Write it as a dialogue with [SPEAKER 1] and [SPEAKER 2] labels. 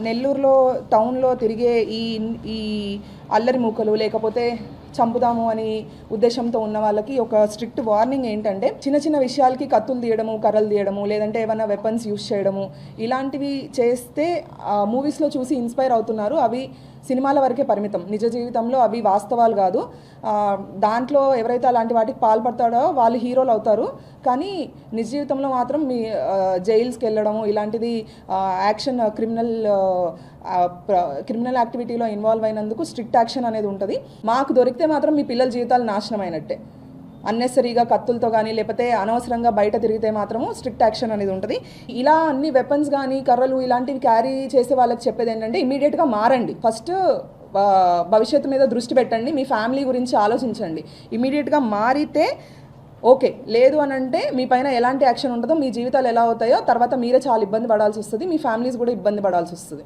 [SPEAKER 1] నెల్లూరులో టౌన్లో తిరిగే ఈ ఈ అల్లరి మూకలు లేకపోతే చంపుదాము అని ఉద్దేశంతో ఉన్న వాళ్ళకి ఒక స్ట్రిక్ట్ వార్నింగ్ ఏంటంటే చిన్న చిన్న విషయాలకి కత్తులు తీయడము, కర్రలు తీయడము, లేదంటే ఏమైనా వెపన్స్ యూస్ చేయడము ఇలాంటివి చేస్తే మూవీస్లో చూసి ఇన్స్పైర్ అవుతున్నారు. అవి సినిమాల వరకే పరిమితం, నిజ జీవితంలో అవి వాస్తవాలు కాదు. దాంట్లో ఎవరైతే అలాంటి వాటికి పాల్పడతాడో వాళ్ళు హీరోలు అవుతారు. కానీ నిజ జీవితంలో మాత్రం మీ జైల్స్కి వెళ్ళడము ఇలాంటిది యాక్షన్ క్రిమినల్ యాక్టివిటీలో ఇన్వాల్వ్ అయినందుకు స్ట్రిక్ట్ యాక్షన్ అనేది ఉంటుంది. మాకు దొరికితే మాత్రం మీ పిల్లల జీవితాలు నాశనం అయినట్టే. అన్నెసరీగా కత్తులతో కానీ లేకపోతే అనవసరంగా బయట తిరిగితే మాత్రము స్ట్రిక్ట్ యాక్షన్ అనేది ఉంటుంది. ఇలా అన్ని వెపన్స్ కానీ కర్రలు ఇలాంటివి క్యారీ చేసే వాళ్ళకి చెప్పేది ఏంటంటే ఇమీడియట్గా మారండి. ఫస్ట్ భవిష్యత్తు మీద దృష్టి పెట్టండి, మీ ఫ్యామిలీ గురించి ఆలోచించండి. ఇమీడియట్గా మారితే ఓకే, లేదు అని అంటే మీ పైన ఎలాంటి యాక్షన్ ఉంటుందో, మీ జీవితాలు ఎలా అవుతాయో తర్వాత మీరే చాలా ఇబ్బంది పడాల్సి వస్తుంది, మీ ఫ్యామిలీస్ కూడా ఇబ్బంది పడాల్సి వస్తుంది.